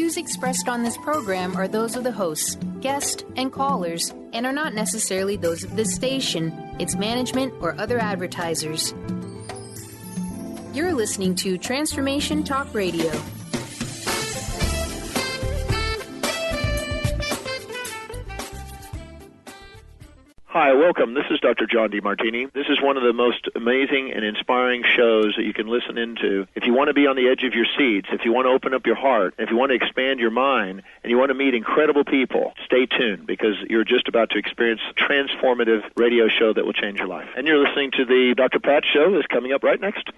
views expressed on this program are those of the hosts, guests, and callers, and are not necessarily those of this station, its management, or other advertisers. You're listening to Transformation Talk Radio. Hi, welcome. This is Dr. John DeMartini. This is one of the most amazing and inspiring shows that you can listen into. If you want to be on the edge of your seats, if you want to open up your heart, if you want to expand your mind, and you want to meet incredible people, stay tuned because you're just about to experience a transformative radio show that will change your life. And you're listening to the Dr. Pat Show that's coming up right next.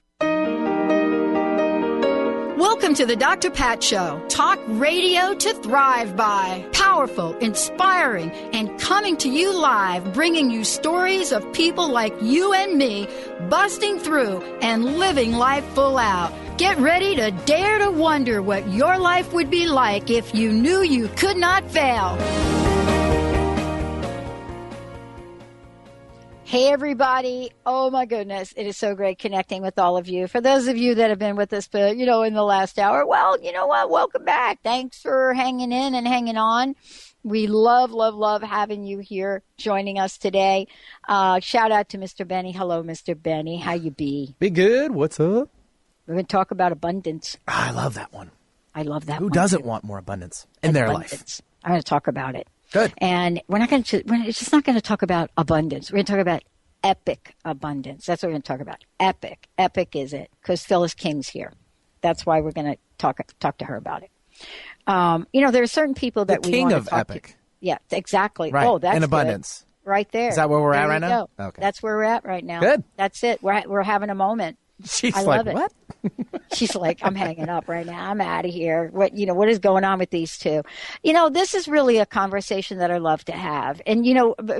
Welcome to the Dr. Pat Show. Talk radio to thrive by. Powerful, inspiring, and coming to you live, bringing you stories of people like you and me, busting through and living life full out. Get ready to dare to wonder what your life would be like if you knew you could not fail. Hey, everybody. Oh, my goodness. It is so great connecting with all of you. For those of you that have been with us, in the last hour, well, you know what? Welcome back. Thanks for hanging in and hanging on. We love, love, love having you here joining us today. Shout out to Mr. Benny. Hello, Mr. Benny. How you be? Be good. What's up? We're going to talk about abundance. I love that one. I love that Who one. Who doesn't too. want more abundance in their life? I'm going to talk about it. Good. And we're just not going to talk about abundance. We're going to talk about epic abundance. That's what we're going to talk about. Epic. Epic is it? Because Phyllis King's here. That's why we're going to talk to her about it. There are certain people that we want to talk to. The king of epic. Yeah, exactly. Right. Oh, that's in abundance. Good. Right there. Is that where we're there at right now? Okay. That's where we're at right now. Good. That's it. We're having a moment. She's I like, love it. what? She's like, I'm hanging up right now. I'm out of here. What is going on with these two? This is really a conversation that I love to have. And,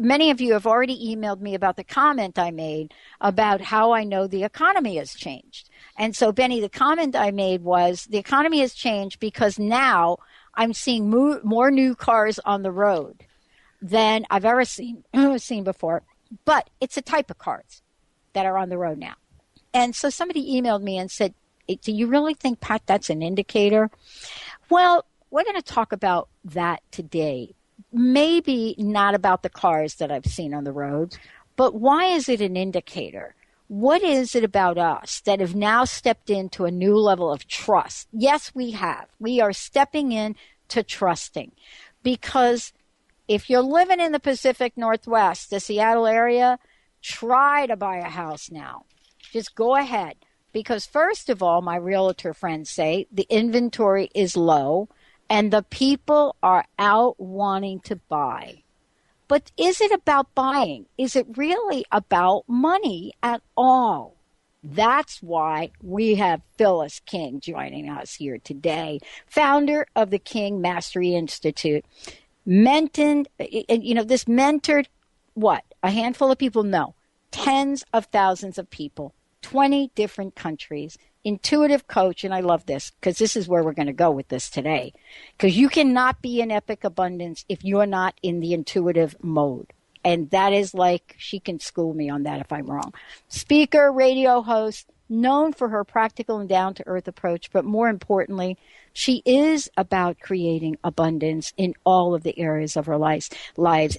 many of you have already emailed me about the comment I made about how I know the economy has changed. And so, Benny, the comment I made was the economy has changed because now I'm seeing more new cars on the road than I've ever seen before. But it's a type of cars that are on the road now. And so somebody emailed me and said, do you really think, Pat, that's an indicator? Well, we're going to talk about that today. Maybe not about the cars that I've seen on the road, but why is it an indicator? What is it about us that have now stepped into a new level of trust? Yes, we have. We are stepping in to trusting because if you're living in the Pacific Northwest, the Seattle area, try to buy a house now. Just go ahead. Because first of all, my realtor friends say the inventory is low and the people are out wanting to buy. But is it about buying? Is it really about money at all? That's why we have Phyllis King joining us here today, founder of the King Mastery Institute. This mentored what? A handful of people? No. Tens of thousands of people. 20 different countries, intuitive coach, and I love this because this is where we're going to go with this today. Because you cannot be in epic abundance if you're not in the intuitive mode. And that is like, she can school me on that if I'm wrong. Speaker, radio host, known for her practical and down-to-earth approach, but more importantly, she is about creating abundance in all of the areas of her lives.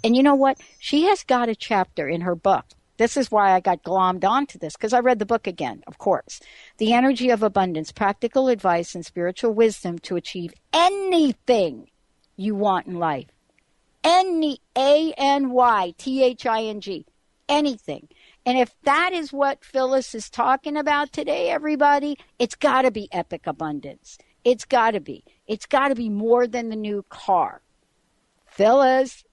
And you know what? She has got a chapter in her book. This is why I got glommed onto this, because I read the book again, of course. The Energy of Abundance, Practical Advice and Spiritual Wisdom to Achieve Anything You Want in Life. ANYTHING. Anything. And if that is what Phyllis is talking about today, everybody, it's got to be epic abundance. It's got to be. It's got to be more than the new car. Phyllis.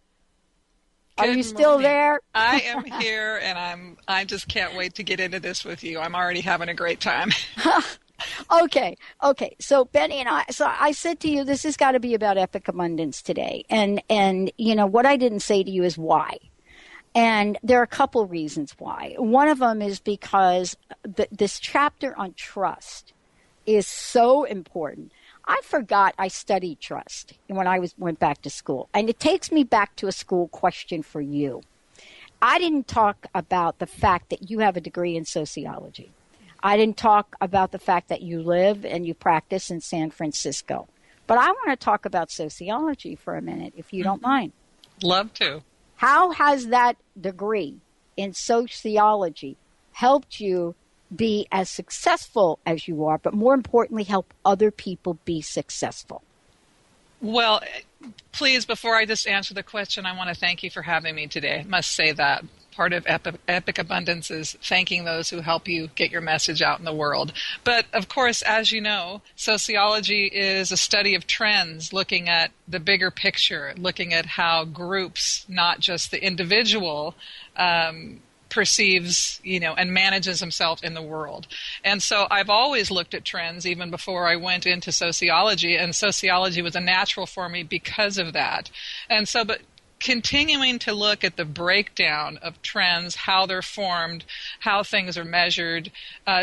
Are you still there? I am here, and I just can't wait to get into this with you. I'm already having a great time. Okay. So Benny and I said to you, this has got to be about epic abundance today. And what I didn't say to you is why. And there are a couple reasons why. One of them is because this chapter on trust is so important. I forgot I studied trust when I went back to school. And it takes me back to a school question for you. I didn't talk about the fact that you have a degree in sociology. I didn't talk about the fact that you live and you practice in San Francisco. But I want to talk about sociology for a minute, if you don't mind. Love to. How has that degree in sociology helped you be as successful as you are, but more importantly, help other people be successful? Well, please, before I just answer the question, I want to thank you for having me today. I must say that part of Epic Abundance is thanking those who help you get your message out in the world. But of course, as you know, sociology is a study of trends, looking at the bigger picture, looking at how groups, not just the individual, perceives, and manages himself in the world. And so I've always looked at trends even before I went into sociology, and sociology was a natural for me because of that. And so, but continuing to look at the breakdown of trends, how they're formed, how things are measured,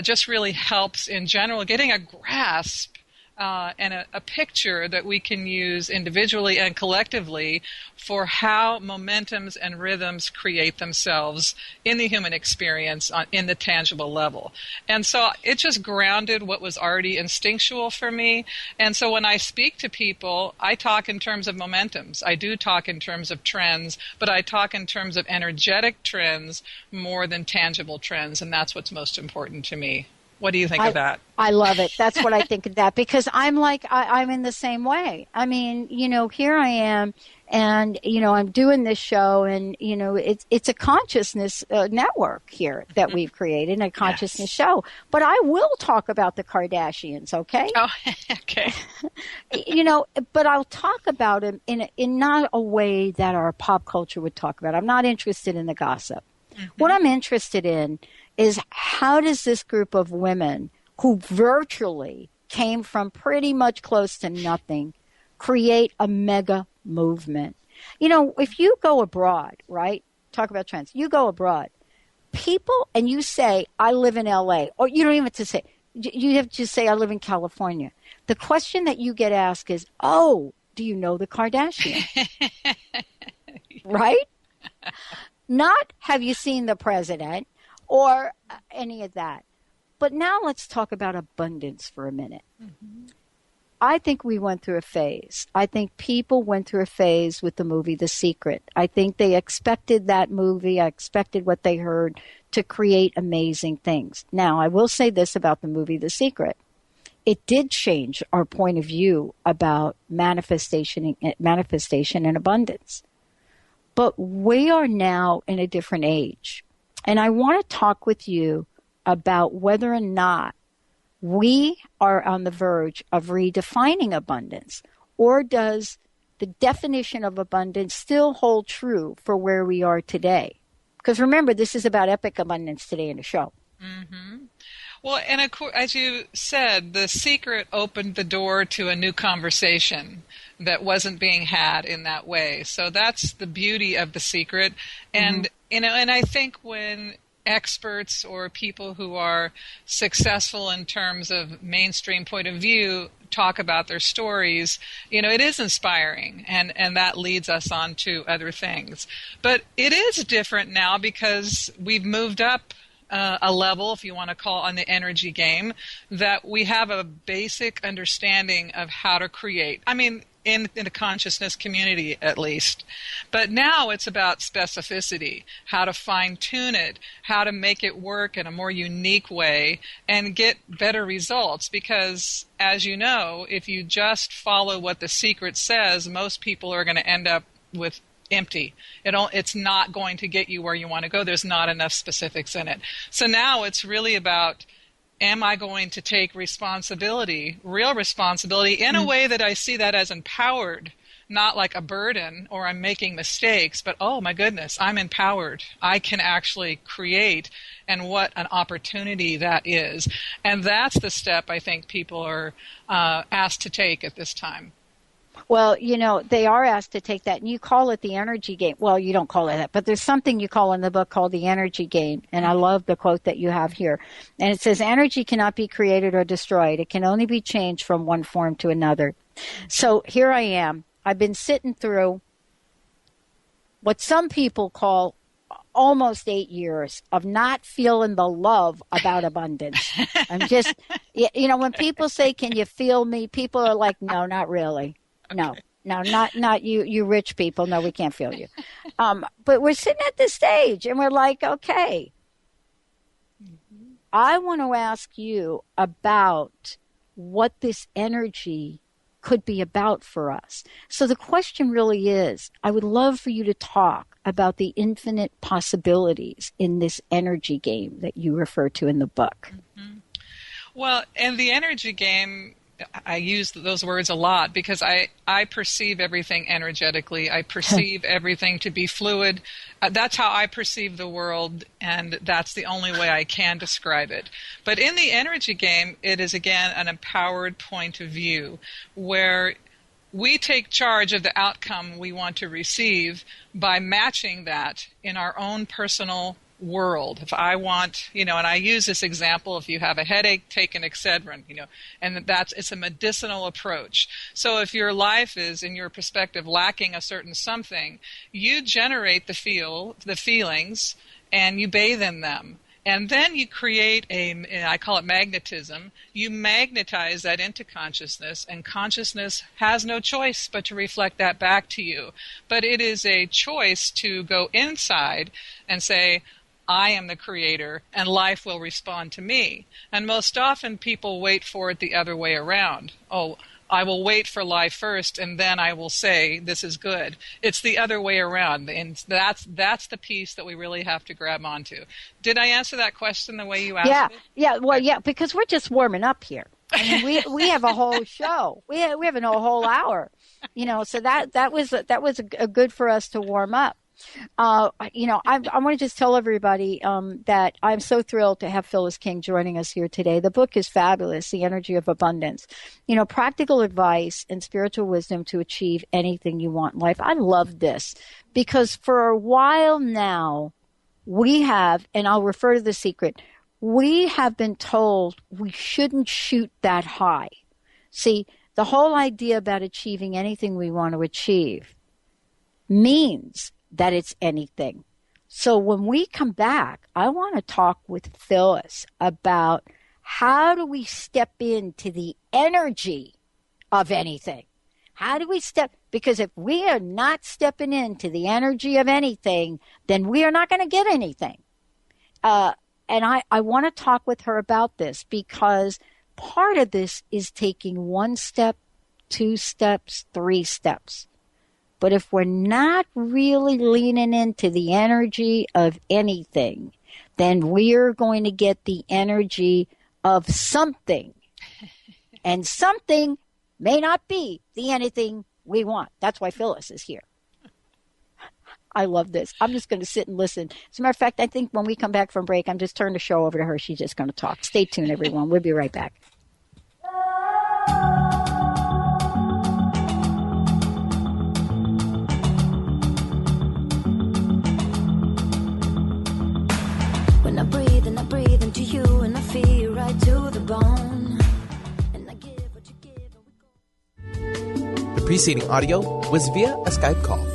just really helps in general getting a grasp and a picture that we can use individually and collectively for how momentums and rhythms create themselves in the human experience in the tangible level. And so it just grounded what was already instinctual for me. And so when I speak to people, I talk in terms of momentums. I do talk in terms of trends, but I talk in terms of energetic trends more than tangible trends, and that's what's most important to me. What do you think of that? I love it. That's what I think of that, because I'm I'm in the same way. I mean, here I am, and, I'm doing this show, and, it's a consciousness network here that we've created, a consciousness show. But I will talk about the Kardashians, okay? Oh, okay. But I'll talk about them in not a way that our pop culture would talk about. I'm not interested in the gossip. Mm-hmm. What I'm interested in is, how does this group of women who virtually came from pretty much close to nothing create a mega movement? If you go abroad, right, talk about trends, you go abroad, people, and you say, I live in LA, or you don't even have to say, you have to say, I live in California. The question that you get asked is, oh, do you know the Kardashians? Right? Not, have you seen the president? Or any of that. But now let's talk about abundance for a minute. Mm-hmm. I think we went through a phase. I think people went through a phase with the movie The Secret. I think they expected that movie, I expected what they heard, to create amazing things. Now, I will say this about the movie The Secret. It did change our point of view about manifestation and abundance. But we are now in a different age. And I want to talk with you about whether or not we are on the verge of redefining abundance, or does the definition of abundance still hold true for where we are today? Because remember, this is about epic abundance today in the show. Mm-hmm. Well, and as you said, The Secret opened the door to a new conversation that wasn't being had in that way. So that's the beauty of The Secret. And, and I think when experts or people who are successful in terms of mainstream point of view talk about their stories, it is inspiring, and that leads us on to other things. But it is different now because we've moved up a level, if you want to call, on the energy game, that we have a basic understanding of how to create. I mean, in the consciousness community, at least. But now it's about specificity, how to fine-tune it, how to make it work in a more unique way and get better results. Because, as you know, if you just follow what The Secret says, most people are going to end up with empty. It's not going to get you where you want to go. There's not enough specifics in it. So now it's really about, am I going to take responsibility, real responsibility, in a way that I see that as empowered, not like a burden, or I'm making mistakes, but, oh my goodness, I'm empowered. I can actually create, and what an opportunity that is. And that's the step I think people are asked to take at this time. Well, they are asked to take that, and you call it the energy game. Well, you don't call it that, but there's something you call in the book called the energy game, and I love the quote that you have here. And it says, energy cannot be created or destroyed. It can only be changed from one form to another. So here I am. I've been sitting through what some people call almost 8 years of not feeling the love about abundance. I'm just, You know, when people say, "Can you feel me?" people are like, "No, not really. No, not you. You rich people. No, we can't feel you." But we're sitting at this stage, and we're like, "Okay." I want to ask you about what this energy could be about for us. So the question really is, I would love for you to talk about the infinite possibilities in this energy game that you refer to in the book. Mm-hmm. Well, in the energy game, I use those words a lot because I perceive everything energetically. I perceive everything to be fluid. That's how I perceive the world, and that's the only way I can describe it. But in the energy game, it is, again, an empowered point of view where we take charge of the outcome we want to receive by matching that in our own personal world. If I want, and I use this example, if you have a headache, take an Excedrin, and it's a medicinal approach. So if your life is, in your perspective, lacking a certain something, you generate the feelings, and you bathe in them. And then you create I call it magnetism. You magnetize that into consciousness, and consciousness has no choice but to reflect that back to you. But it is a choice to go inside and say, I am the creator, and life will respond to me. And most often people wait for it the other way around. Oh, I will wait for life first, and then I will say, this is good. It's the other way around, and that's the piece that we really have to grab onto. Did I answer that question the way you asked it? Yeah. Well, yeah, because we're just warming up here. I mean, we have a whole show. We have a whole hour, so that was a good for us to warm up. I want to just tell everybody that I'm so thrilled to have Phyllis King joining us here today. The book is fabulous, The Energy of Abundance. Practical advice and spiritual wisdom to achieve anything you want in life. I love this because for a while now, we have, and I'll refer to The Secret, we have been told we shouldn't shoot that high. See, the whole idea about achieving anything we want to achieve means that it's anything. So when we come back, I want to talk with Phyllis about how do we step into the energy of anything? How do we because if we are not stepping into the energy of anything, then we are not going to get anything. And I want to talk with her about this because part of this is taking 1 step, 2 steps, 3 steps. But if we're not really leaning into the energy of anything, then we're going to get the energy of something. And something may not be the anything we want. That's why Phyllis is here. I love this. I'm just going to sit and listen. As a matter of fact, I think when we come back from break, I'm just turning the show over to her. She's just going to talk. Stay tuned, everyone. We'll be right back. When I breathe into you, and I feel you right to the bone. And I give what you give. The preceding audio was via a Skype call.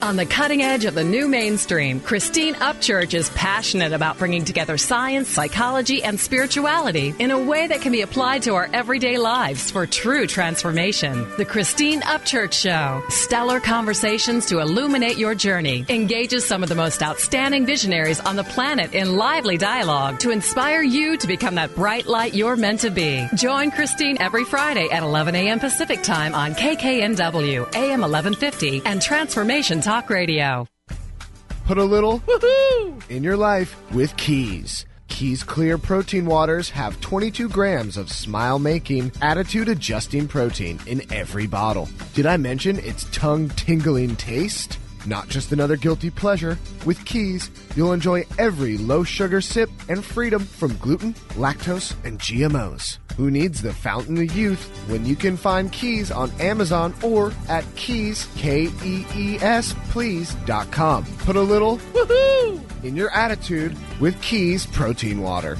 On the cutting edge of the new mainstream, Christine Upchurch is passionate about bringing together science, psychology, and spirituality in a way that can be applied to our everyday lives for true transformation. The Christine Upchurch Show, stellar conversations to illuminate your journey, engages some of the most outstanding visionaries on the planet in lively dialogue to inspire you to become that bright light you're meant to be. Join Christine every Friday at 11 a.m. Pacific Time on KKNW, AM 1150, and Transformation Talk Radio. Put a little woohoo in your life with Keys. Keys Clear Protein Waters have 22 grams of smile-making, attitude-adjusting protein in every bottle. Did I mention its tongue-tingling taste? Not just another guilty pleasure. With Keys, you'll enjoy every low-sugar sip and freedom from gluten, lactose, and GMOs. Who needs the fountain of youth when you can find Keys on Amazon or at Keys, Kees, please.com. Put a little woohoo in your attitude with Keys Protein Water.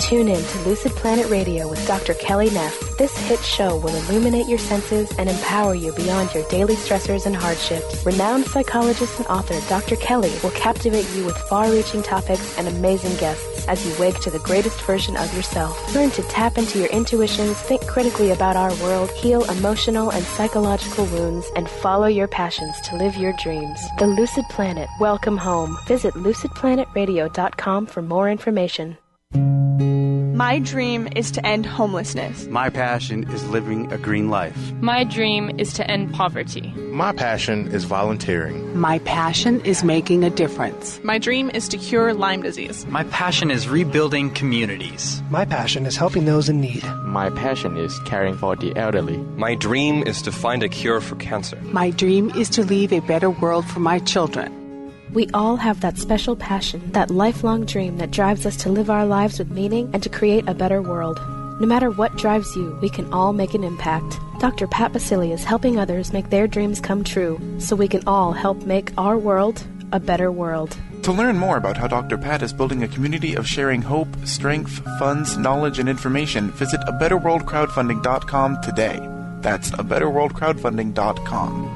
Tune in to Lucid Planet Radio with Dr. Kelly Neff. This hit show will illuminate your senses and empower you beyond your daily stressors and hardships. Renowned psychologist and author Dr. Kelly will captivate you with far-reaching topics and amazing guests as you wake to the greatest version of yourself. Learn to tap into your intuitions, think critically about our world, heal emotional and psychological wounds, and follow your passions to live your dreams. The Lucid Planet. Welcome home. Visit lucidplanetradio.com for more information. My dream is to end homelessness. My passion is living a green life. My dream is to end poverty. My passion is volunteering. My passion is making a difference. My dream is to cure Lyme disease. My passion is rebuilding communities. My passion is helping those in need. My passion is caring for the elderly. My dream is to find a cure for cancer. My dream is to leave a better world for my children. We all have that special passion, that lifelong dream that drives us to live our lives with meaning and to create a better world. No matter what drives you, we can all make an impact. Dr. Pat Baccili is helping others make their dreams come true, so we can all help make our world a better world. To learn more about how Dr. Pat is building a community of sharing hope, strength, funds, knowledge, and information, visit abetterworldcrowdfunding.com today. That's abetterworldcrowdfunding.com.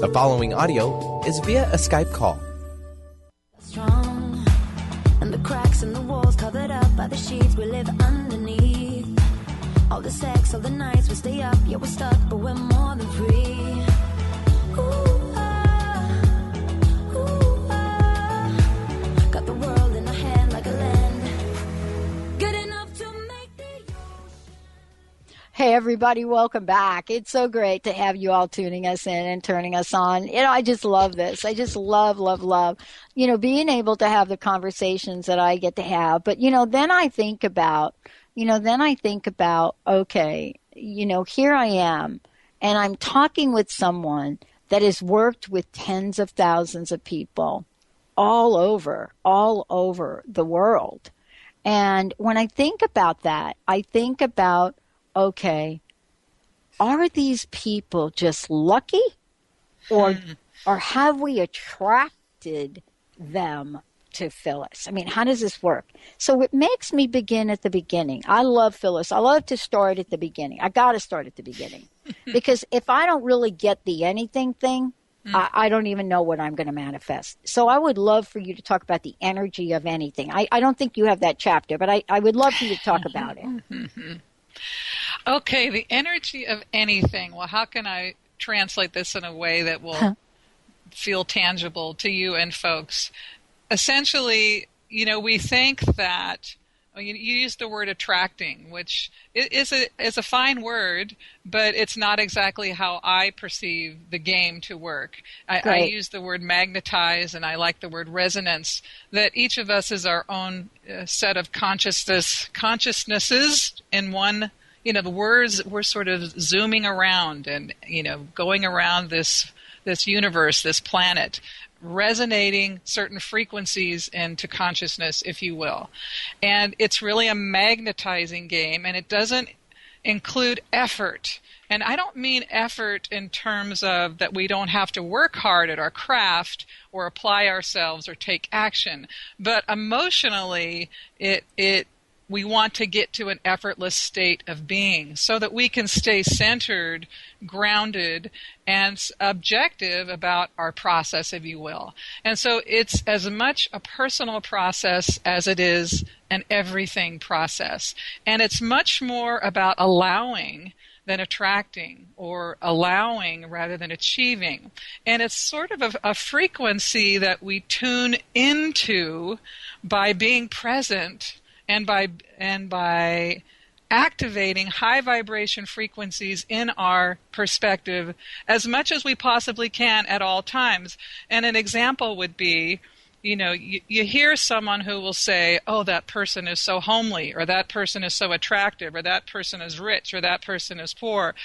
The following audio is via a Skype call. Strong, and the cracks in the walls covered up by the sheets we live underneath. All the sex, all the nights we stay up, yeah, we're stuck, but we're more than free. Ooh, got the world in our hand like a land. Good enough to make the Hey, everybody, welcome back. It's so great to have you all tuning us in and turning us on. I just love this. I just love, being able to have the conversations that I get to have. But, then I think about, okay, here I am, and I'm talking with someone that has worked with tens of thousands of people all over the world. And when I think about that, I think about, okay, are these people just lucky, or have we attracted them to Phyllis? I mean, how does this work? So it makes me begin at the beginning. I love Phyllis. I love to start at the beginning. I got to start at the beginning because if I don't really get the anything thing, I don't even know what I'm going to manifest. So I would love for you to talk about the energy of anything. I don't think you have that chapter, but I would love for you to talk about it. Okay, the energy of anything. Well, how can I translate this in a way that will feel tangible to you and folks? Essentially, we think that you use the word attracting, which is a fine word, but it's not exactly how I perceive the game to work. I use the word magnetize, and I like the word resonance, that each of us is our own set of consciousnesses in one. The words, we're sort of zooming around and, going around this universe, this planet, resonating certain frequencies into consciousness, if you will. And it's really a magnetizing game, and it doesn't include effort. And I don't mean effort in terms of that we don't have to work hard at our craft or apply ourselves or take action, but emotionally we want to get to an effortless state of being so that we can stay centered, grounded, and objective about our process, if you will. And so it's as much a personal process as it is an everything process. And it's much more about allowing than attracting, or allowing rather than achieving. And it's sort of a frequency that we tune into by being present and by activating high vibration frequencies in our perspective as much as we possibly can at all times. And an example would be, you hear someone who will say, oh, that person is so homely, or that person is so attractive, or that person is rich, or that person is poor,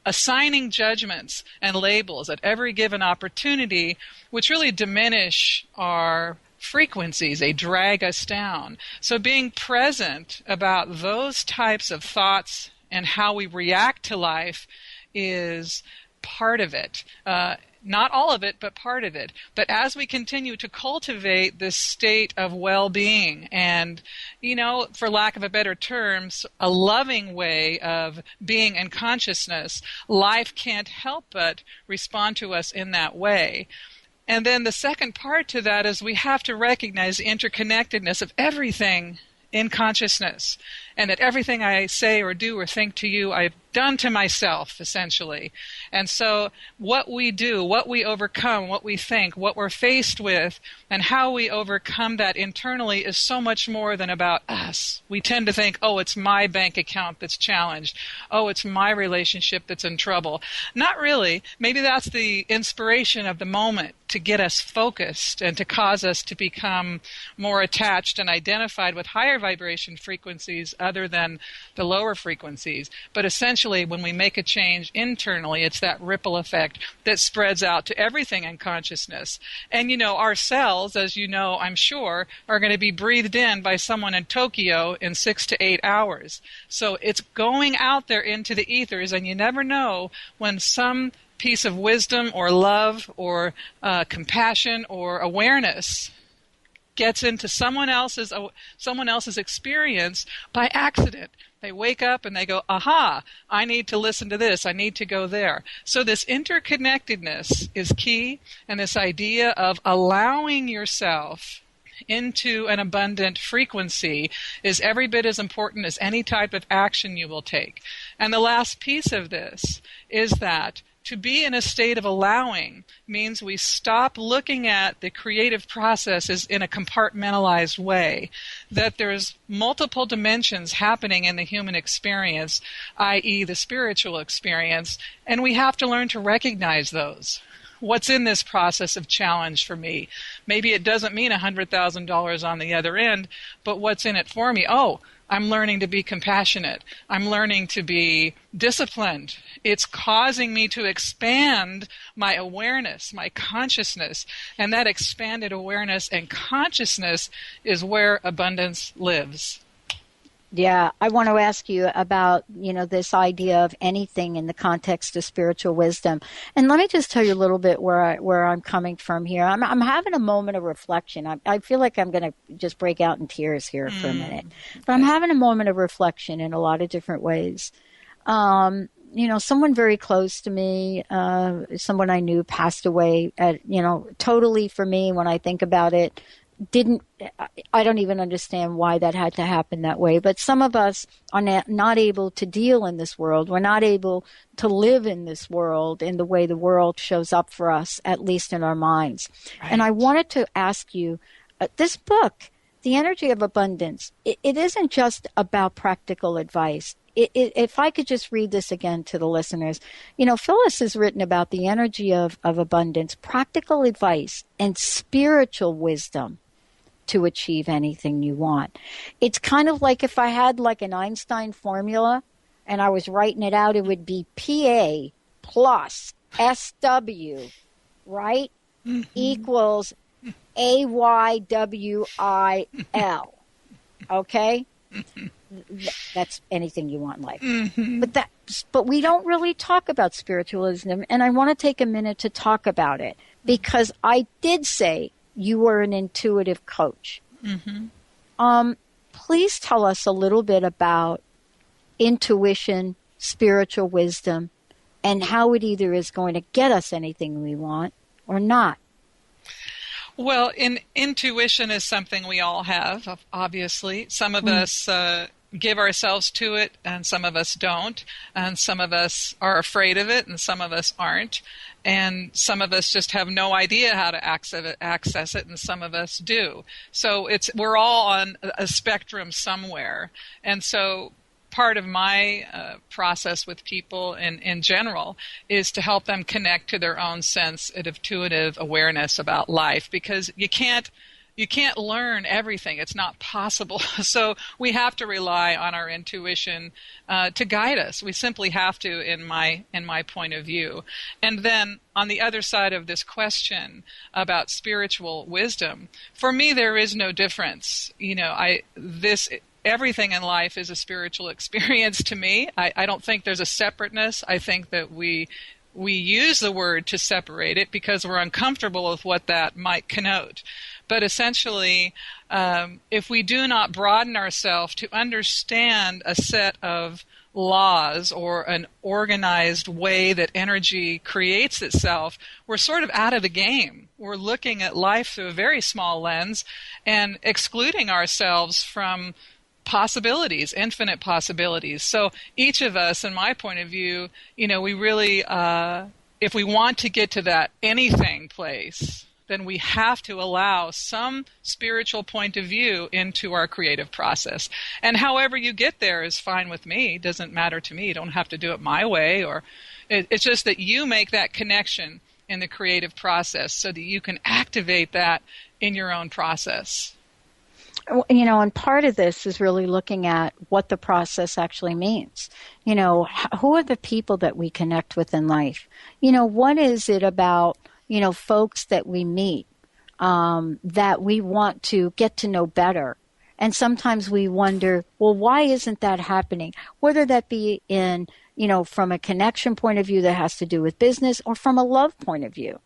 assigning judgments and labels at every given opportunity, which really diminish our frequencies. They drag us down. So being present about those types of thoughts and how we react to life is part of it. Not all of it, but part of it. But as we continue to cultivate this state of well-being and, for lack of a better term, a loving way of being and consciousness, life can't help but respond to us in that way. And then the second part to that is we have to recognize the interconnectedness of everything in consciousness, and that everything I say or do or think to you, I've done to myself, essentially. And so what we do, what we overcome, what we think, what we're faced with, and how we overcome that internally is so much more than about us. We tend to think, oh, it's my bank account that's challenged. Oh, it's my relationship that's in trouble. Not really. Maybe that's the inspiration of the moment to get us focused and to cause us to become more attached and identified with higher vibration frequencies other than the lower frequencies. But essentially, when we make a change internally, it's that ripple effect that spreads out to everything in consciousness. And, our cells, as you know, I'm sure, are going to be breathed in by someone in Tokyo in 6 to 8 hours. So it's going out there into the ethers, and you never know when some piece of wisdom or love or compassion or awareness gets into someone else's experience by accident. They wake up and they go, aha, I need to listen to this. I need to go there. So this interconnectedness is key, and this idea of allowing yourself into an abundant frequency is every bit as important as any type of action you will take. And the last piece of this is that to be in a state of allowing means we stop looking at the creative processes in a compartmentalized way, that there's multiple dimensions happening in the human experience, i.e. the spiritual experience, and we have to learn to recognize those. What's in this process of challenge for me? Maybe it doesn't mean $100,000 on the other end, but what's in it for me? Oh, I'm learning to be compassionate. I'm learning to be disciplined. It's causing me to expand my awareness, my consciousness, and that expanded awareness and consciousness is where abundance lives. Yeah, I want to ask you about, this idea of anything in the context of spiritual wisdom. And let me just tell you a little bit where I'm coming from here. I'm having a moment of reflection. I feel like I'm going to just break out in tears here for a minute. But I'm having a moment of reflection in a lot of different ways. Someone very close to me, someone I knew passed away totally for me when I think about it. I don't even understand why that had to happen that way. But some of us are not able to deal in this world. We're not able to live in this world in the way the world shows up for us, at least in our minds. Right. And I wanted to ask you, this book, The Energy of Abundance, it isn't just about practical advice. If I could just read this again to the listeners, Phyllis has written about the energy of abundance, practical advice, and spiritual wisdom to achieve anything you want. It's kind of like if I had like an Einstein formula and I was writing it out, it would be PA plus SW, right? Mm-hmm. Equals AYWIL. Okay? That's anything you want in life. Mm-hmm. But we don't really talk about spiritualism, and I want to take a minute to talk about it because I did say you were an intuitive coach. Mm-hmm. Please tell us a little bit about intuition, spiritual wisdom, and how it either is going to get us anything we want or not. Well, intuition is something we all have, obviously. Some of us give ourselves to it, and some of us don't. And some of us are afraid of it, and some of us aren't. And some of us just have no idea how to access it, and some of us do. So we're all on a spectrum somewhere. And so part of my process with people in general is to help them connect to their own sense of intuitive awareness about life, because you can't learn everything. It's not possible. So we have to rely on our intuition to guide us. We simply have to, in my point of view. And then on the other side of this question about spiritual wisdom, for me there is no difference. Everything in life is a spiritual experience to me. I don't think there's a separateness. I think that we we use the word to separate it because we're uncomfortable with what that might connote. But essentially, if we do not broaden ourselves to understand a set of laws or an organized way that energy creates itself, we're sort of out of the game. We're looking at life through a very small lens and excluding ourselves from possibilities, infinite possibilities. So each of us, in my point of view, we really, if we want to get to that anything place, then we have to allow some spiritual point of view into our creative process. And however you get there is fine with me. It doesn't matter to me. You don't have to do it my way. It's just that you make that connection in the creative process so that you can activate that in your own process. And part of this is really looking at what the process actually means. Who are the people that we connect with in life? What is it about folks that we meet that we want to get to know better? And sometimes we wonder, well, why isn't that happening? Whether that be in, from a connection point of view that has to do with business or from a love point of view.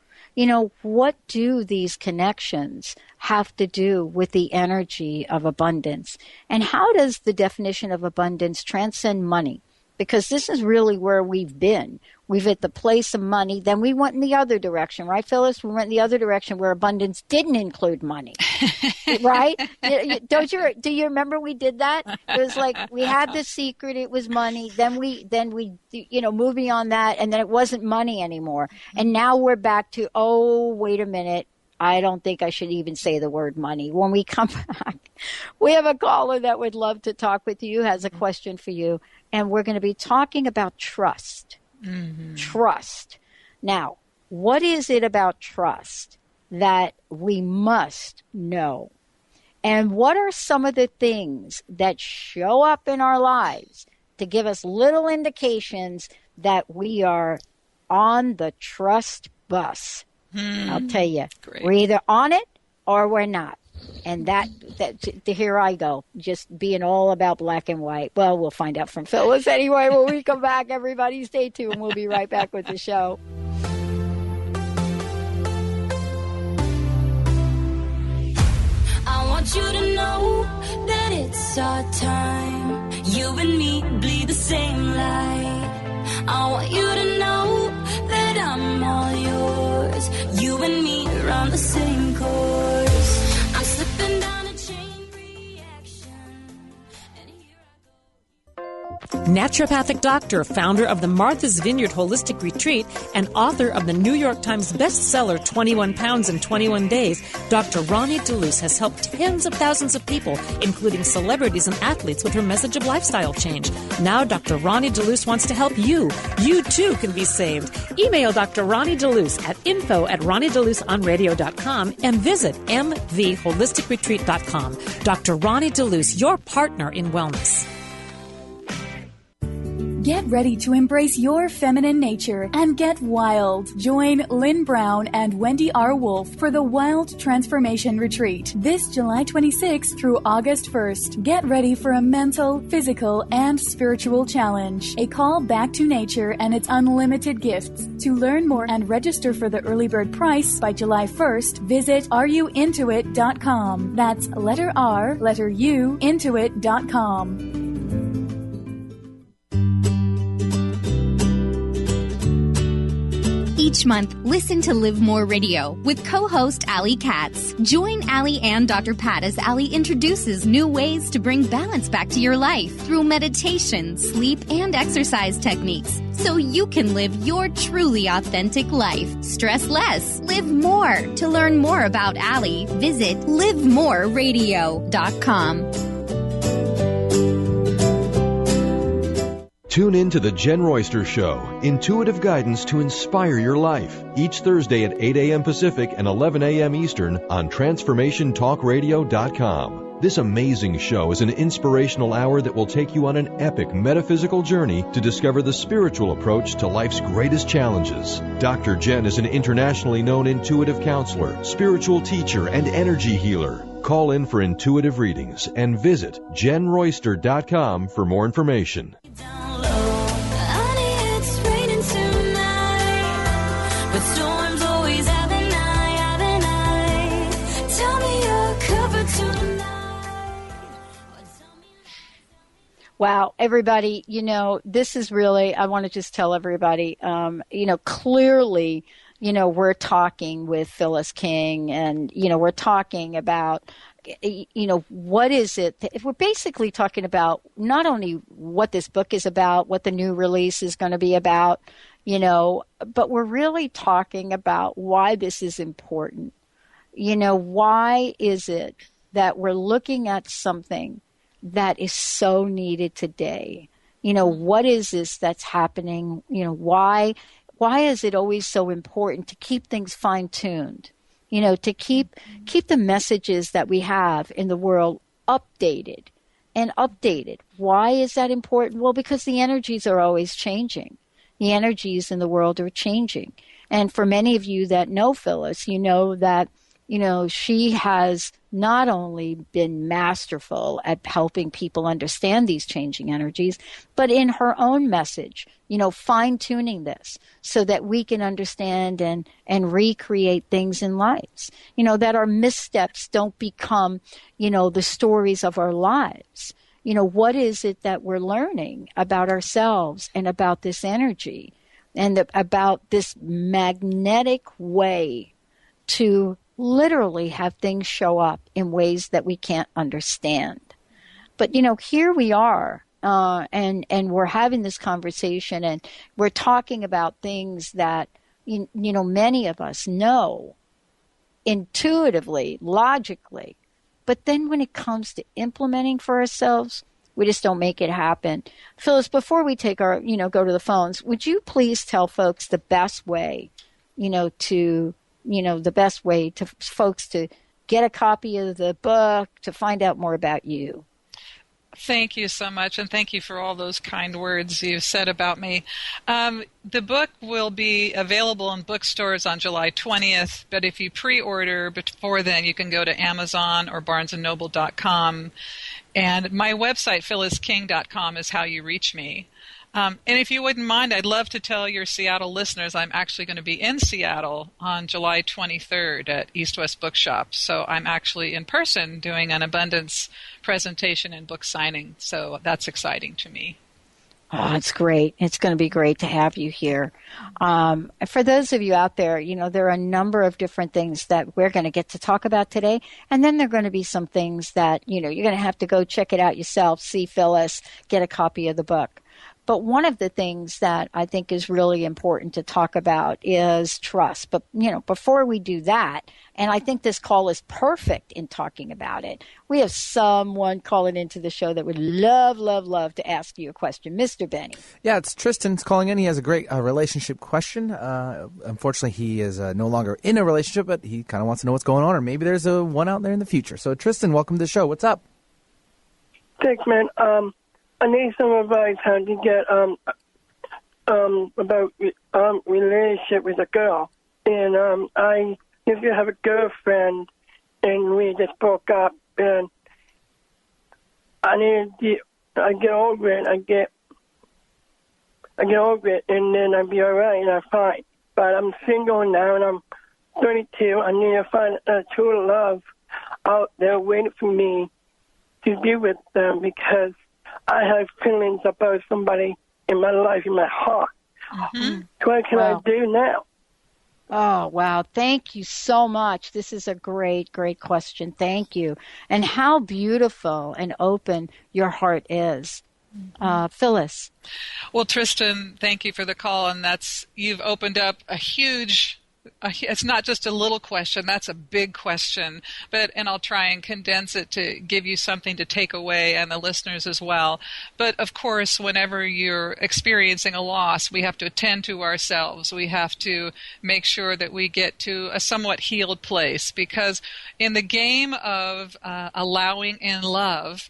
What do these connections have to do with the energy of abundance? And how does the definition of abundance transcend money? Because this is really where we've been. We've at the place of money. Then we went in the other direction, right, Phyllis? We went in the other direction where abundance didn't include money, right? Do you remember we did that? It was like we had the secret. It was money. Then we moved beyond that, and then it wasn't money anymore. And now we're back to, oh, wait a minute. I don't think I should even say the word money. When we come back, we have a caller that would love to talk with you, has a question for you, and we're going to be talking about trust. Mm-hmm. Trust. Now, what is it about trust that we must know? And what are some of the things that show up in our lives to give us little indications that we are on the trust bus? I'll tell you, we're either on it or we're not. And that here I go, just being all about black and white. Well, we'll find out from Phyllis anyway when we come back. Everybody stay tuned. We'll be right back with the show. I want you to know that it's our time. You and me bleed the same light. I want you to know that I'm all yours. You and me are on the same course. I'm slipping down a chain reaction. Naturopathic doctor, founder of the Martha's Vineyard Holistic Retreat, and author of the New York Times bestseller 21 Pounds in 21 Days, Dr. Ronnie DeLuce has helped tens of thousands of people, including celebrities and athletes, with her message of lifestyle change. Now Dr. Ronnie DeLuce wants to help you. You too can be saved. Email Dr. Ronnie DeLuce at info@ronniedeluceonradio.com and visit mvholisticretreat.com. Dr. Ronnie DeLuce, your partner in wellness. Get ready to embrace your feminine nature and get wild. Join Lynn Brown and Wendy R. Wolf for the Wild Transformation Retreat this July 26th through August 1st. Get ready for a mental, physical, and spiritual challenge. A call back to nature and its unlimited gifts. To learn more and register for the early bird price by July 1st, visit areyouintoit.com. That's letter R, letter U, intoit.com. Each month, listen to Live More Radio with co-host Allie Katz. Join Allie and Dr. Pat as Allie introduces new ways to bring balance back to your life through meditation, sleep, and exercise techniques so you can live your truly authentic life. Stress less, live more. To learn more about Allie, visit livemoreradio.com. Tune in to The Jen Royster Show, intuitive guidance to inspire your life, each Thursday at 8 a.m. Pacific and 11 a.m. Eastern on TransformationTalkRadio.com. This amazing show is an inspirational hour that will take you on an epic metaphysical journey to discover the spiritual approach to life's greatest challenges. Dr. Jen is an internationally known intuitive counselor, spiritual teacher, and energy healer. Call in for intuitive readings and visit JenRoyster.com for more information. Honey, it's raining tonight. Wow, everybody, this is really, I want to just tell everybody, clearly, we're talking with Phyllis King, and, we're talking about, what is it? We're basically talking about not only what this book is about, what the new release is going to be about, but we're really talking about why this is important. Why is it that we're looking at something that is so needed today? What is this that's happening? Why is it always so important to keep things fine-tuned? To keep the messages that we have in the world updated. Why is that important? Well, because the energies are always changing. The energies in the world are changing. And for many of you that know Phyllis, you know that she has not only been masterful at helping people understand these changing energies, but in her own message, fine-tuning this so that we can understand and recreate things in lives, that our missteps don't become, the stories of our lives. What is it that we're learning about ourselves and about this energy and about this magnetic way to literally have things show up in ways that we can't understand. But, here we are, and we're having this conversation, and we're talking about things that, many of us know intuitively, logically. But then when it comes to implementing for ourselves, we just don't make it happen. Phyllis, before we take our, go to the phones, would you please tell folks the best way, the best way to folks to get a copy of the book, to find out more about you? Thank you so much, and thank you for all those kind words you've said about me. The book will be available in bookstores on July 20th, but if you pre-order before then, you can go to Amazon or BarnesandNoble.com. And my website, phyllisking.com, is how you reach me. And if you wouldn't mind, I'd love to tell your Seattle listeners I'm actually going to be in Seattle on July 23rd at East West Bookshop. So I'm actually in person doing an abundance presentation and book signing. So that's exciting to me. Oh, it's great. It's going to be great to have you here. For those of you out there, there are a number of different things that we're going to get to talk about today. And then there are going to be some things that, you're going to have to go check it out yourself, see Phyllis, get a copy of the book. But one of the things that I think is really important to talk about is trust. But, before we do that, and I think this call is perfect in talking about it, we have someone calling into the show that would love to ask you a question. Mr. Benny. Yeah, it's Tristan's calling in. He has a great relationship question. Unfortunately, he is no longer in a relationship, but he kind of wants to know what's going on, or maybe there's a one out there in the future. So, Tristan, welcome to the show. What's up? Thanks, man. I need some advice how to get about relationship with a girl. And I used to have a girlfriend, and we just broke up. And I get over it. I get over it, and then I'll be all right, and I'm fine. But I'm single now, and I'm 32. I need to find a true love out there waiting for me to be with them, because I have feelings about somebody in my life, in my heart. Mm-hmm. So what can I do now? Oh, wow. Thank you so much. This is a great question. Thank you. And how beautiful and open your heart is. Phyllis. Well, Tristan, thank you for the call. And you've opened up a huge, it's not just a little question, that's a big question. And I'll try and condense it to give you something to take away, and the listeners as well. But of course, whenever you're experiencing a loss, we have to attend to ourselves. We have to make sure that we get to a somewhat healed place, because in the game of allowing in love,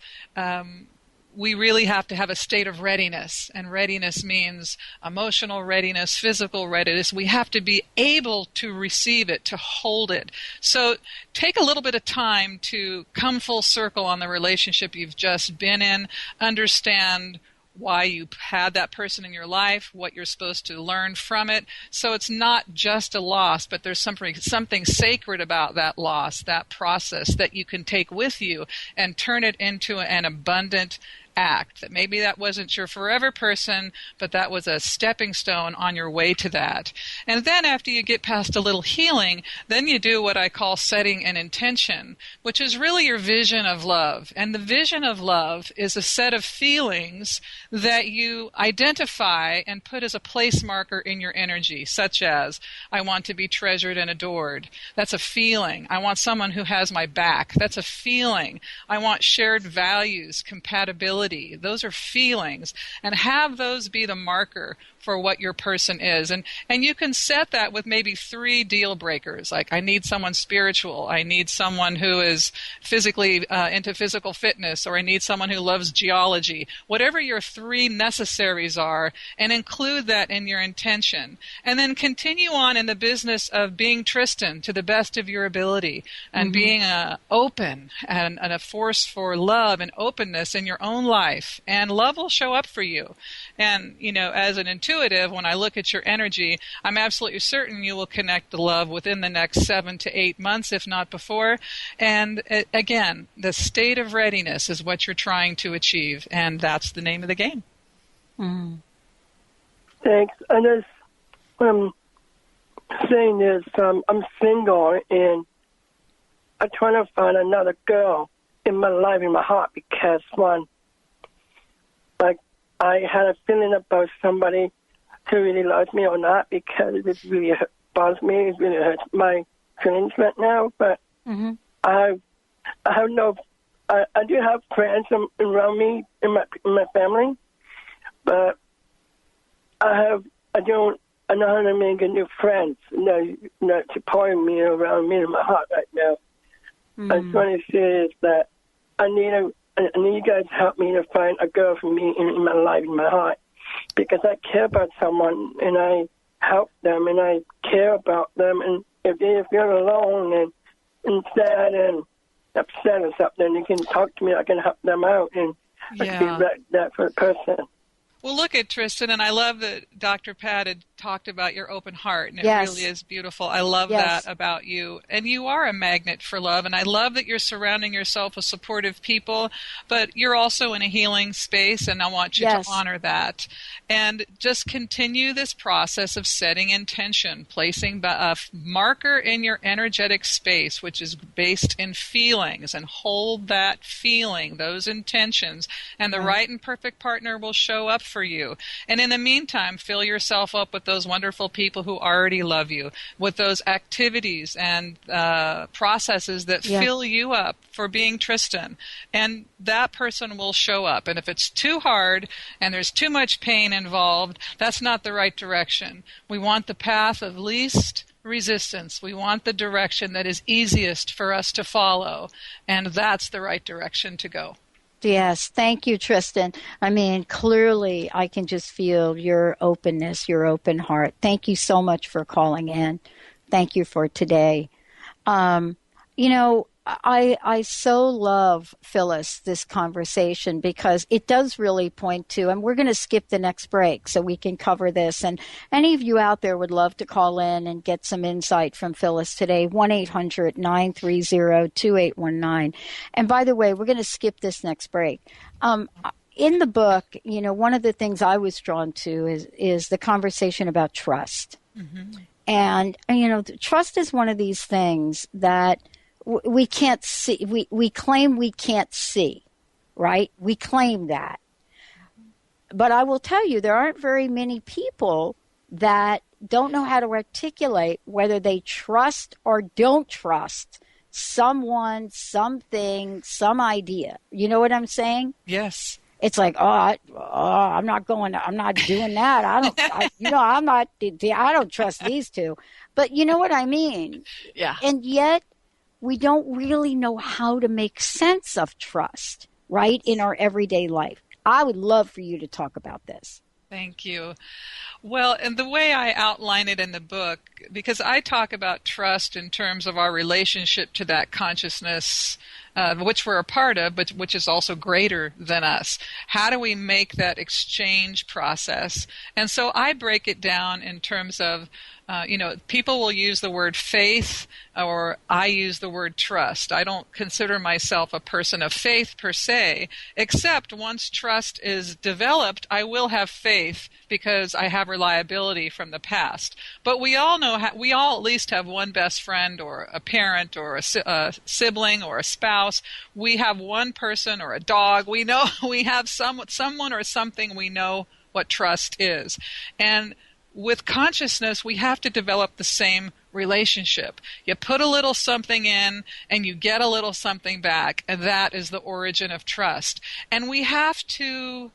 we really have to have a state of readiness, and readiness means emotional readiness, physical readiness. We have to be able to receive it, to hold it. So take a little bit of time to come full circle on the relationship you've just been in, understand why you had that person in your life, what you're supposed to learn from it. So it's not just a loss, but there's something sacred about that loss, that process that you can take with you and turn it into an abundant act. That maybe that wasn't your forever person, but that was a stepping stone on your way to that. And then after you get past a little healing, then you do what I call setting an intention, which is really your vision of love. And the vision of love is a set of feelings that you identify and put as a place marker in your energy, such as, I want to be treasured and adored. That's a feeling. I want someone who has my back. That's a feeling. I want shared values, compatibility. Those are feelings. And have those be the marker for what your person is. And you can set that with maybe 3 deal breakers, like I need someone spiritual, I need someone who is physically into physical fitness, or I need someone who loves geology. Whatever your 3 necessaries are, and include that in your intention. And then continue on in the business of being Tristan to the best of your ability, and being open and a force for love and openness in your own life. And love will show up for you. And, as an intuitive, when I look at your energy, I'm absolutely certain you will connect to love within the next 7 to 8 months, if not before. And again, the state of readiness is what you're trying to achieve, and that's the name of the game. Thanks. And as I'm saying is, I'm single, and I'm trying to find another girl in my life, in my heart, because I had a feeling about somebody who really loves me or not, because it really bothers me. It really hurts my feelings right now. But I have no. I do have friends around me in my family, but I don't know how to make new friends. Not supporting me around me in my heart right now. I just want to say is that I need you guys to help me to find a girl for me in my life, in my heart, because I care about someone and I help them and I care about them. And if they feel alone and sad and upset or something, they can talk to me. I can help them out, and I can be that for the person. Well, look at Tristan, and I love that Dr. Pat had talked about your open heart, and it really is beautiful. I love that about you. And you are a magnet for love, and I love that you're surrounding yourself with supportive people, but you're also in a healing space, and I want you to honor that. And just continue this process of setting intention, placing a marker in your energetic space, which is based in feelings, and hold that feeling, those intentions, and the right and perfect partner will show up for you. And in the meantime, fill yourself up with those wonderful people who already love you, with those activities and processes that fill you up for being Tristan. And that person will show up. And if it's too hard and there's too much pain involved, that's not the right direction. We want the path of least resistance. We want the direction that is easiest for us to follow. And that's the right direction to go. Yes. Thank you, Tristan. I mean, clearly I can just feel your openness, your open heart. Thank you so much for calling in. Thank you for today. I so love, Phyllis, this conversation, because it does really point to, and we're going to skip the next break so we can cover this. And any of you out there would love to call in and get some insight from Phyllis today, 1-800-930-2819. And by the way, we're going to skip this next break. In the book, one of the things I was drawn to is the conversation about trust. And, trust is one of these things that we can't see. We claim we can't see, right? We claim that. But I will tell you, there aren't very many people that don't know how to articulate whether they trust or don't trust someone, something, some idea. You know what I'm saying? Yes. It's like, I'm not doing that. I don't trust these two. But you know what I mean? Yeah. And yet, we don't really know how to make sense of trust, right, in our everyday life. I would love for you to talk about this. Thank you. Well, and the way I outline it in the book, because I talk about trust in terms of our relationship to that consciousness, which we're a part of, but which is also greater than us. How do we make that exchange process? And so I break it down in terms of People will use the word faith, or I use the word trust. I don't consider myself a person of faith per se, except once trust is developed, I will have faith because I have reliability from the past. But we all know, we all at least have one best friend or a parent or a sibling or a spouse. We have one person or a dog. We know we have someone or something we know what trust is. And with consciousness, we have to develop the same relationship. You put a little something in and you get a little something back, and that is the origin of trust. And we have to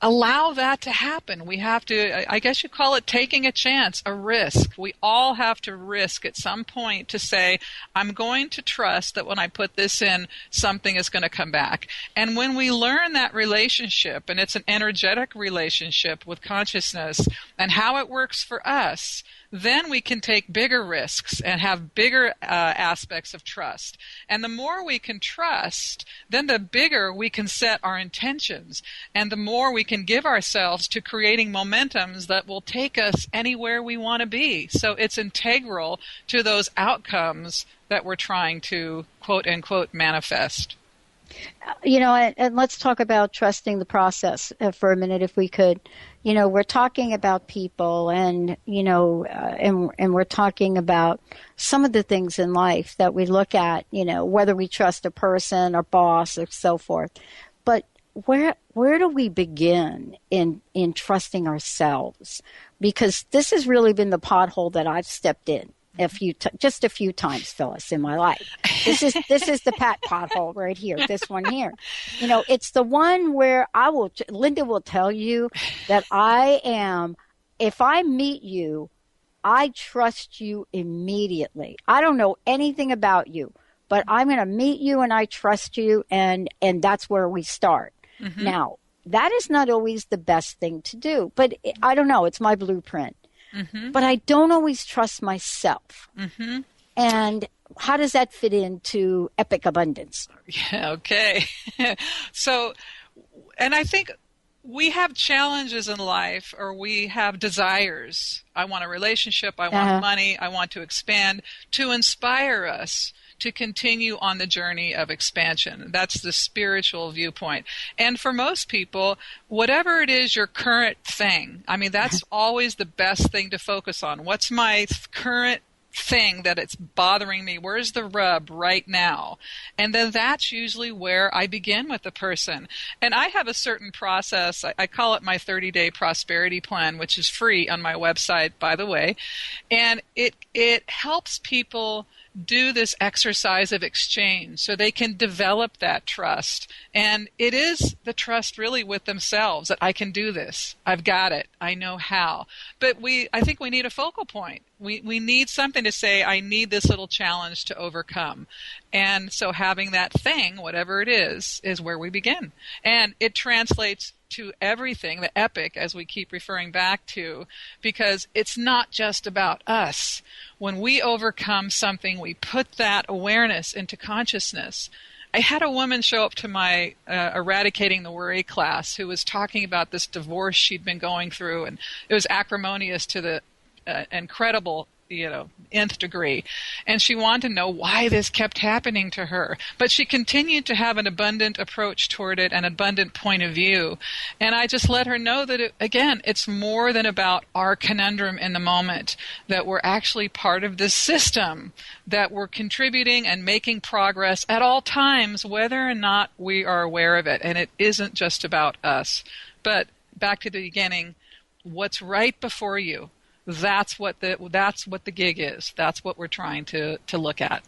allow that to happen. We have to, I guess you call it taking a chance, a risk. We all have to risk at some point to say, I'm going to trust that when I put this in, something is going to come back. And when we learn that relationship, and it's an energetic relationship with consciousness and how it works for us, then we can take bigger risks and have bigger aspects of trust. And the more we can trust, then the bigger we can set our intentions. And the more we can give ourselves to creating momentums that will take us anywhere we want to be. So it's integral to those outcomes that we're trying to, quote unquote, manifest. And let's talk about trusting the process for a minute, if we could. We're talking about people and we're talking about some of the things in life that we look at, whether we trust a person or boss or so forth. But where do we begin in trusting ourselves? Because this has really been the pothole that I've stepped in. Just a few times, Phyllis, in my life. This is the Pat pothole right here. This one here. It's the one where Linda will tell you that if I meet you, I trust you immediately. I don't know anything about you, but I'm going to meet you and I trust you, and that's where we start. Mm-hmm. Now, that is not always the best thing to do, but I don't know. It's my blueprint. Mm-hmm. But I don't always trust myself. Mm-hmm. And how does that fit into epic abundance? Yeah, okay. So, and I think we have challenges in life, or we have desires. I want a relationship. I want money. I want to expand, to inspire us to continue on the journey of expansion. That's the spiritual viewpoint. And for most people, whatever it is your current thing, that's always the best thing to focus on. What's my current thing that it's bothering me? Where's the rub right now? And then that's usually where I begin with the person. And I have a certain process. I call it my 30-day prosperity plan, which is free on my website, by the way. And it helps people do this exercise of exchange so they can develop that trust. And it is the trust really with themselves that I can do this. I've got it. I know how. But I think we need a focal point. We need something to say, I need this little challenge to overcome. And so having that thing, whatever it is where we begin. And it translates to everything, the epic, as we keep referring back to, because it's not just about us. When we overcome something, we put that awareness into consciousness. I had a woman show up to my Eradicating the Worry class who was talking about this divorce she'd been going through, and it was acrimonious to the incredible nth degree. And she wanted to know why this kept happening to her. But she continued to have an abundant approach toward it, an abundant point of view. And I just let her know that, it's more than about our conundrum in the moment, that we're actually part of this system, that we're contributing and making progress at all times, whether or not we are aware of it. And it isn't just about us. But back to the beginning, what's right before you, that's what the gig is. That's what we're trying to look at.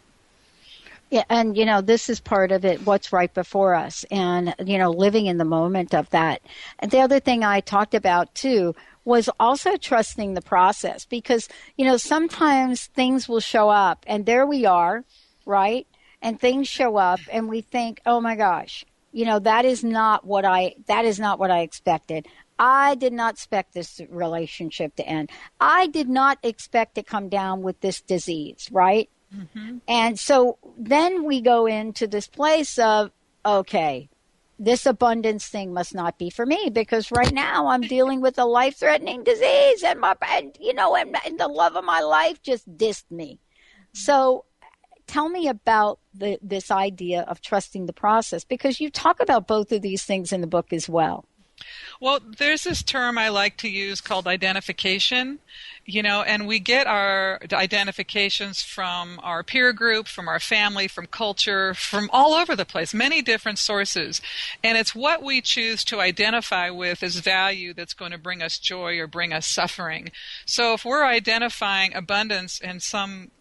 Yeah, and this is part of it, what's right before us, and living in the moment of that. And the other thing I talked about too was also trusting the process, because sometimes things will show up and there we are, right? And things show up and we think, oh my gosh, that is not what I expected. I did not expect this relationship to end. I did not expect to come down with this disease, right? Mm-hmm. And so then we go into this place of, okay, this abundance thing must not be for me, because right now I'm dealing with a life-threatening disease, and the love of my life just dissed me. So tell me about this idea of trusting the process, because you talk about both of these things in the book as well. Well, there's this term I like to use called identification, and we get our identifications from our peer group, from our family, from culture, from all over the place, many different sources. And it's what we choose to identify with as value that's going to bring us joy or bring us suffering. So if we're identifying abundance in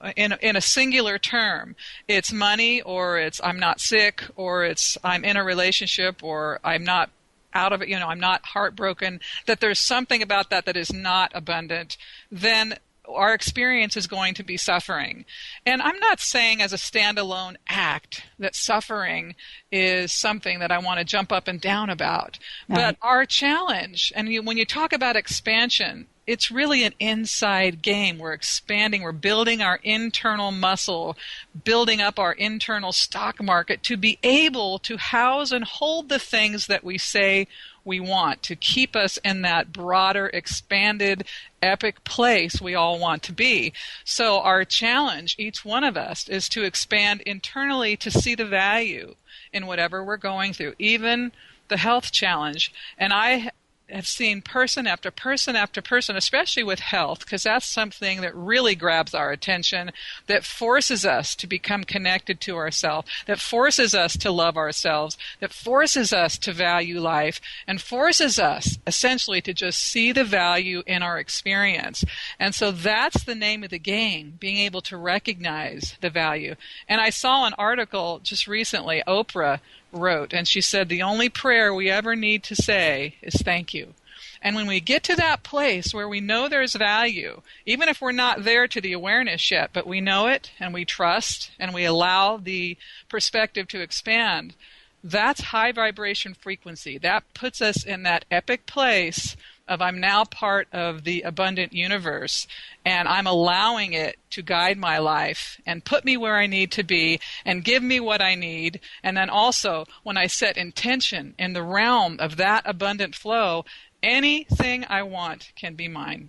a singular term, it's money, or it's I'm not sick, or it's I'm in a relationship, or I'm not out of it, I'm not heartbroken, that there's something about that is not abundant, then our experience is going to be suffering. And I'm not saying as a standalone act that suffering is something that I want to jump up and down about. Right. But our challenge, and when you talk about expansion, it's really an inside game. We're expanding, we're building our internal muscle, building up our internal stock market to be able to house and hold the things that we say we want, to keep us in that broader, expanded, epic place we all want to be. So our challenge, each one of us, is to expand internally to see the value in whatever we're going through, even the health challenge. And I have seen person after person after person, especially with health, because that's something that really grabs our attention, that forces us to become connected to ourselves, that forces us to love ourselves, that forces us to value life, and forces us essentially to just see the value in our experience. And so that's the name of the game, being able to recognize the value. And I saw an article just recently, Oprah wrote, and she said, the only prayer we ever need to say is thank you. And when we get to that place where we know there's value, even if we're not there to the awareness yet, but we know it and we trust and we allow the perspective to expand, that's high vibration frequency. That puts us in that epic place of I'm now part of the abundant universe, and I'm allowing it to guide my life and put me where I need to be and give me what I need. And then also, when I set intention in the realm of that abundant flow, anything I want can be mine.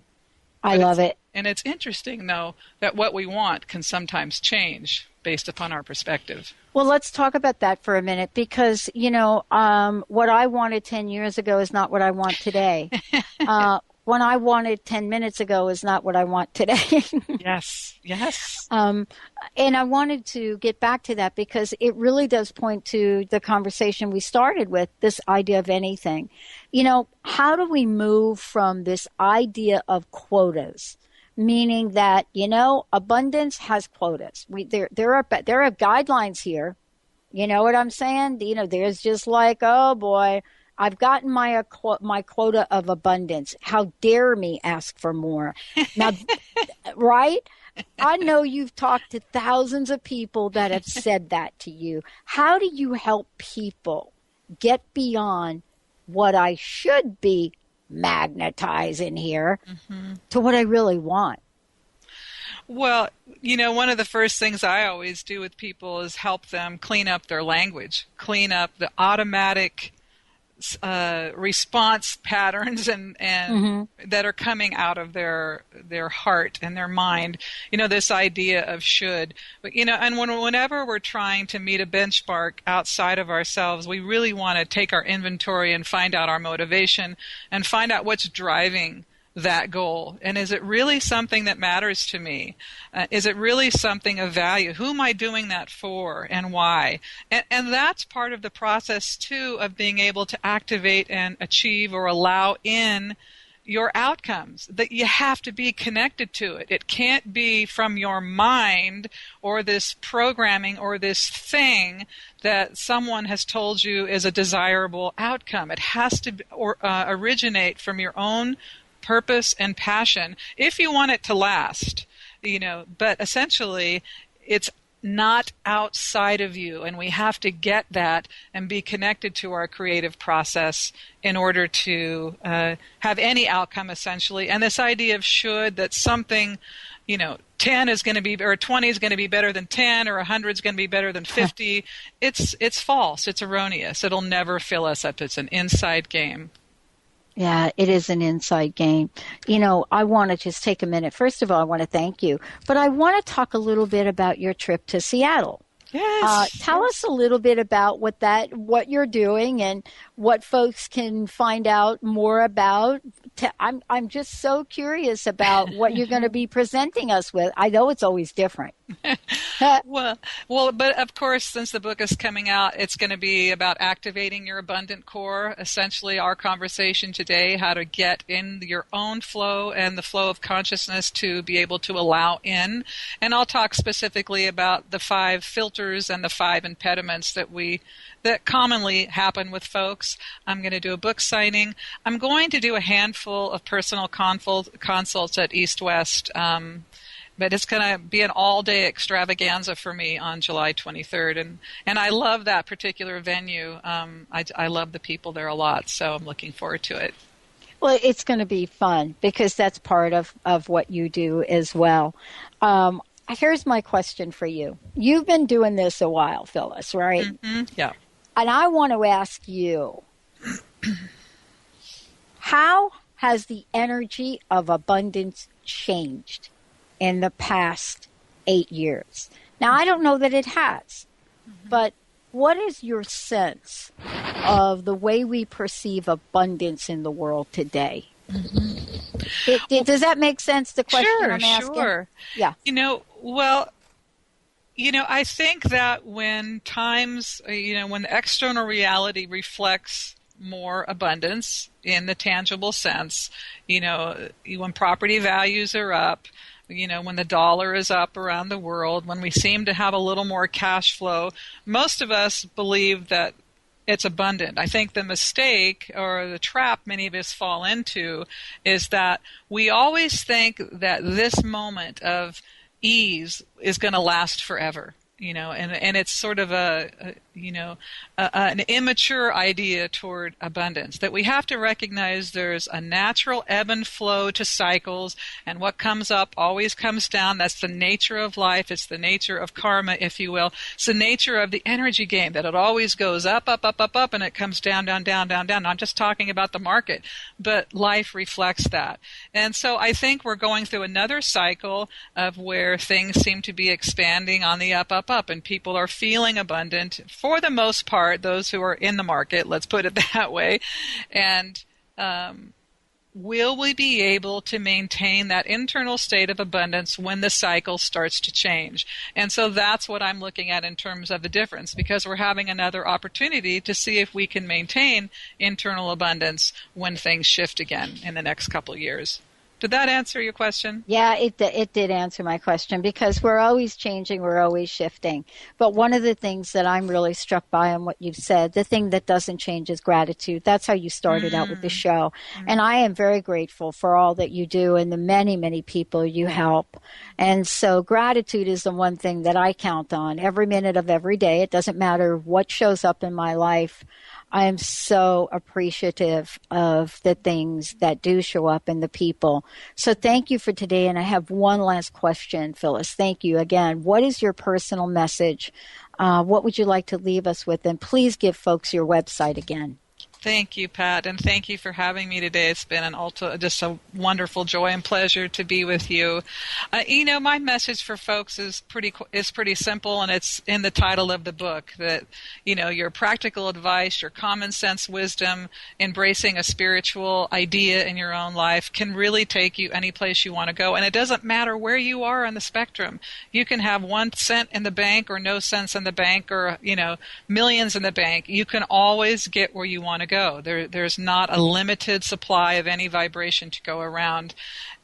I love it. And it's interesting, though, that what we want can sometimes change based upon our perspective. Well, let's talk about that for a minute, because, what I wanted 10 years ago is not what I want today. What I wanted 10 minutes ago is not what I want today. Yes. And I wanted to get back to that because it really does point to the conversation we started with, this idea of anything. How do we move from this idea of quotas? Meaning that, abundance has quotas. There are guidelines here. You know what I'm saying? There's just like, oh boy, I've gotten my quota of abundance. How dare me ask for more? Now, right? I know you've talked to thousands of people that have said that to you. How do you help people get beyond what I should be magnetizing here to what I really want? Well, one of the first things I always do with people is help them clean up their language, clean up the automatic response patterns and that are coming out of their heart and their mind. This idea of should, but and whenever we're trying to meet a benchmark outside of ourselves, we really want to take our inventory and find out our motivation and find out what's driving that goal. And is it really something that matters to me? Is it really something of value? Who am I doing that for and why? And that's part of the process, too, of being able to activate and achieve or allow in your outcomes, that you have to be connected to it. It can't be from your mind or this programming or this thing that someone has told you is a desirable outcome. It has to originate from your own purpose and passion if you want it to last, but essentially it's not outside of you. And we have to get that and be connected to our creative process in order to have any outcome, essentially. And this idea of should, that something, 10 is going to be, or 20 is going to be better than 10, or 100 is going to be better than 50, it's false. It's erroneous. It'll never fill us up. It's an inside game. Yeah, it is an inside game. I want to just take a minute. First of all, I want to thank you, but I want to talk a little bit about your trip to Seattle. Yes. Tell us a little bit about what you're doing and what folks can find out more about. I'm just so curious about what you're going to be presenting us with. I know it's always different. Well, but of course, since the book is coming out, it's going to be about activating your abundant core. Essentially, our conversation today, how to get in your own flow and the flow of consciousness to be able to allow in. And I'll talk specifically about the 5 filters and the 5 impediments that commonly happen with folks. I'm going to do a book signing. I'm going to do a handful of personal consults at East West. But it's going to be an all-day extravaganza for me on July 23rd. And I love that particular venue. I love the people there a lot, so I'm looking forward to it. Well, it's going to be fun because that's part of what you do as well. Here's my question for you. You've been doing this a while, Phyllis, right? Mm-hmm. Yeah. And I want to ask you, how has the energy of abundance changed in the past 8 years? Now, I don't know that it has, but what is your sense of the way we perceive abundance in the world today? Does that make sense, the question I'm asking? Sure. Yeah. I think that when times, when the external reality reflects more abundance in the tangible sense, when property values are up, when the dollar is up around the world, when we seem to have a little more cash flow, most of us believe that it's abundant. I think the mistake or the trap many of us fall into is that we always think that this moment of ease is going to last forever. And it's sort of an immature idea toward abundance, that we have to recognize there's a natural ebb and flow to cycles, and what comes up always comes down. That's the nature of life. It's the nature of karma, if you will. It's the nature of the energy game, that it always goes up, up, up, up, up, and it comes down, down, down, down, down. Not just talking about the market, but life reflects that. And so I think we're going through another cycle of where things seem to be expanding on the up, up, up, and people are feeling abundant for the most part, those who are in the market, let's put it that way. And will we be able to maintain that internal state of abundance when the cycle starts to change? And so that's what I'm looking at in terms of the difference, because we're having another opportunity to see if we can maintain internal abundance when things shift again in the next couple of years. Did that answer your question? Yeah, it did answer my question, because we're always changing, we're always shifting. But one of the things that I'm really struck by on what you've said, the thing that doesn't change is gratitude. That's how you started out with the show. And I am very grateful for all that you do and the many, many people you help. And so gratitude is the one thing that I count on every minute of every day. It doesn't matter what shows up in my life. I am so appreciative of the things that do show up in the people. So thank you for today. And I have one last question, Phyllis. Thank you again. What is your personal message? What would you like to leave us with? And please give folks your website again. Thank you, Pat, and thank you for having me today. It's been just a wonderful joy and pleasure to be with you. My message for folks is pretty simple, and it's in the title of the book, that, your practical advice, your common sense wisdom, embracing a spiritual idea in your own life can really take you any place you want to go. And it doesn't matter where you are on the spectrum. You can have 1 cent in the bank or no cents in the bank, or, millions in the bank. You can always get where you want to go. There's not a limited supply of any vibration to go around.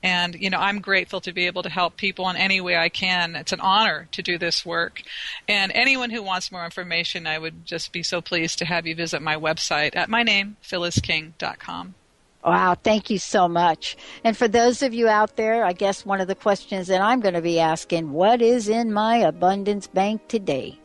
And, I'm grateful to be able to help people in any way I can. It's an honor to do this work. And anyone who wants more information, I would just be so pleased to have you visit my website at my name, phyllisking.com. Wow, thank you so much. And for those of you out there, I guess one of the questions that I'm going to be asking, what is in my abundance bank today?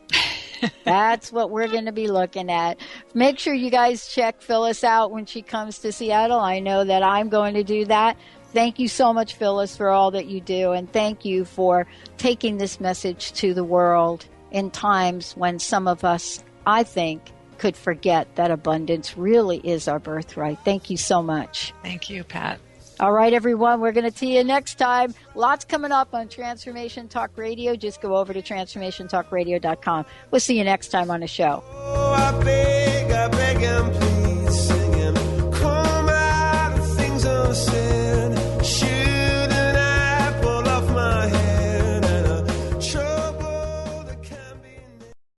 That's what we're going to be looking at. Make sure you guys check Phyllis out when she comes to Seattle. I know that I'm going to do that. Thank you so much, Phyllis, for all that you do. And thank you for taking this message to the world in times when some of us, I think, could forget that abundance really is our birthright. Thank you so much. Thank you, Pat. All right, everyone, we're going to see you next time. Lots coming up on Transformation Talk Radio. Just go over to transformationtalkradio.com. We'll see you next time on the show. Oh, I beg and please.